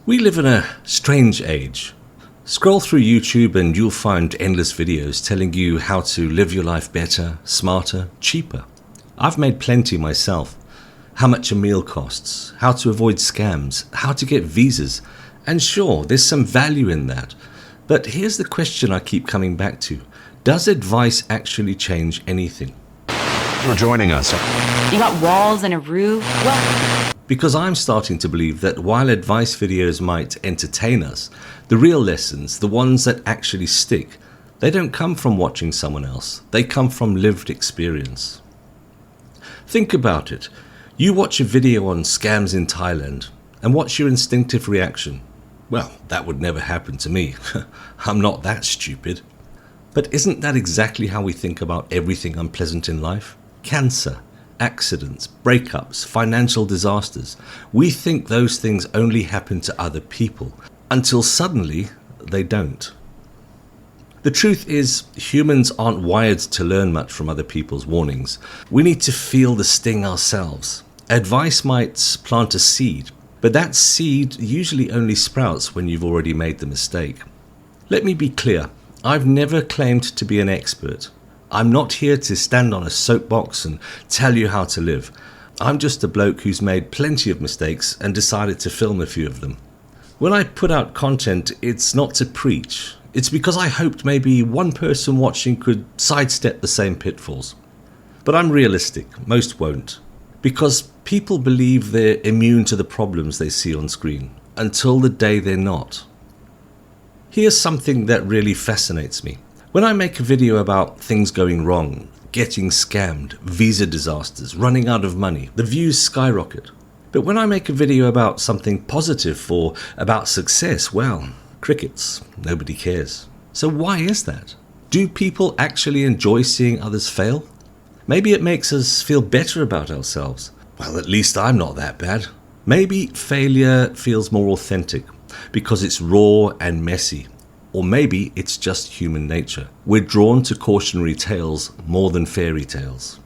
We live in a strange age. Scroll through YouTube and you'll find endless videos telling you how to live your life better, smarter, cheaper. I've made plenty myself. How much a meal costs, how to avoid scams, how to get visas. And sure, there's some value in that. But here's the question I keep coming back to. Does advice actually change anything? For joining us. You got walls and a roof? Well, because I'm starting to believe that while advice videos might entertain us, the real lessons, the ones that actually stick, they don't come from watching someone else. They come from lived experience. Think about it. You watch a video on scams in Thailand, and what's your instinctive reaction? Well, that would never happen to me. I'm not that stupid. But isn't that exactly how we think about everything unpleasant in life? Cancer, accidents, breakups, financial disasters. We think those things only happen to other people, until suddenly they don't. The truth is, humans aren't wired to learn much from other people's warnings. We need to feel the sting ourselves. Advice might plant a seed, but that seed usually only sprouts when you've already made the mistake. Let me be clear, I've never claimed to be an expert. I'm not here to stand on a soapbox and tell you how to live. I'm just a bloke who's made plenty of mistakes and decided to film a few of them. When I put out content, it's not to preach. It's because I hoped maybe one person watching could sidestep the same pitfalls. But I'm realistic, most won't. Because people believe they're immune to the problems they see on screen, until the day they're not. Here's something that really fascinates me. When I make a video about things going wrong, getting scammed, visa disasters, running out of money, the views skyrocket. But when I make a video about something positive or about success, well, crickets, nobody cares. So why is that? Do people actually enjoy seeing others fail? Maybe it makes us feel better about ourselves. Well, at least I'm not that bad. Maybe failure feels more authentic because it's raw and messy. Or maybe it's just human nature. We're drawn to cautionary tales more than fairy tales.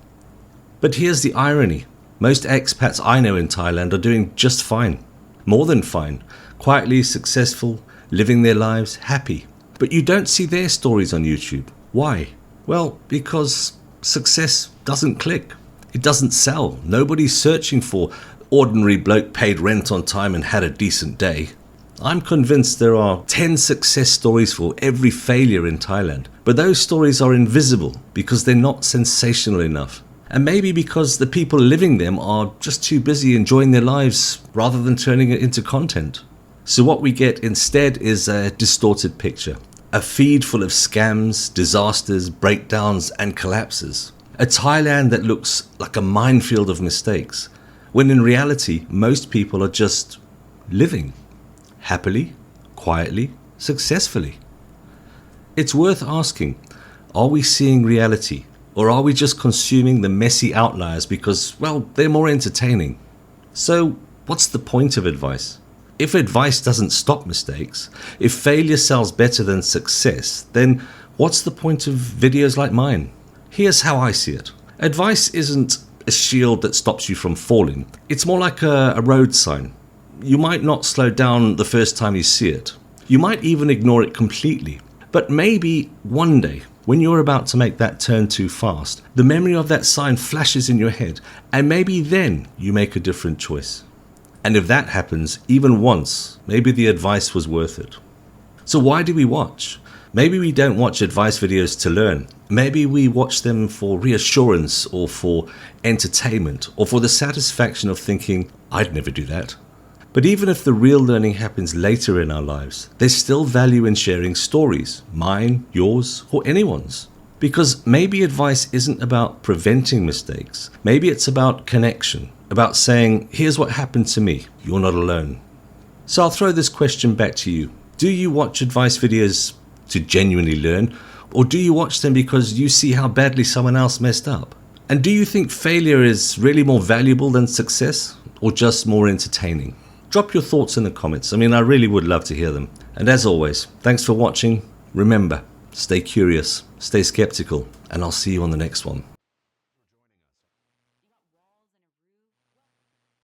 But here's the irony. Most expats I know in Thailand are doing just fine. More than fine. Quietly successful, living their lives happy. But you don't see their stories on YouTube. Why? Well, because success doesn't click. It doesn't sell. Nobody's searching for ordinary bloke paid rent on time and had a decent day. I'm convinced there are 10 success stories for every failure in Thailand, but those stories are invisible because they're not sensational enough. And maybe because the people living them are just too busy enjoying their lives rather than turning it into content. So what we get instead is a distorted picture. A feed full of scams, disasters, breakdowns and collapses. A Thailand that looks like a minefield of mistakes, when in reality most people are just living. Happily, quietly, successfully. It's worth asking, are we seeing reality? Or are we just consuming the messy outliers because, well, they're more entertaining? So, what's the point of advice? If advice doesn't stop mistakes, if failure sells better than success, then what's the point of videos like mine? Here's how I see it. Advice isn't a shield that stops you from falling. It's more like a road sign. You might not slow down the first time you see it. You might even ignore it completely. But maybe one day, when you're about to make that turn too fast, the memory of that sign flashes in your head, and maybe then you make a different choice. And if that happens even once, maybe the advice was worth it. So why do we watch? Maybe we don't watch advice videos to learn. Maybe we watch them for reassurance or for entertainment or for the satisfaction of thinking, I'd never do that. But even if the real learning happens later in our lives, there's still value in sharing stories, mine, yours, or anyone's. Because maybe advice isn't about preventing mistakes. Maybe it's about connection, about saying, here's what happened to me, you're not alone. So I'll throw this question back to you. Do you watch advice videos to genuinely learn? Or do you watch them because you see how badly someone else messed up? And do you think failure is really more valuable than success? Or just more entertaining? Drop your thoughts in the comments. I really would love to hear them. And as always, thanks for watching. Remember, stay curious, stay skeptical, and I'll see you on the next one.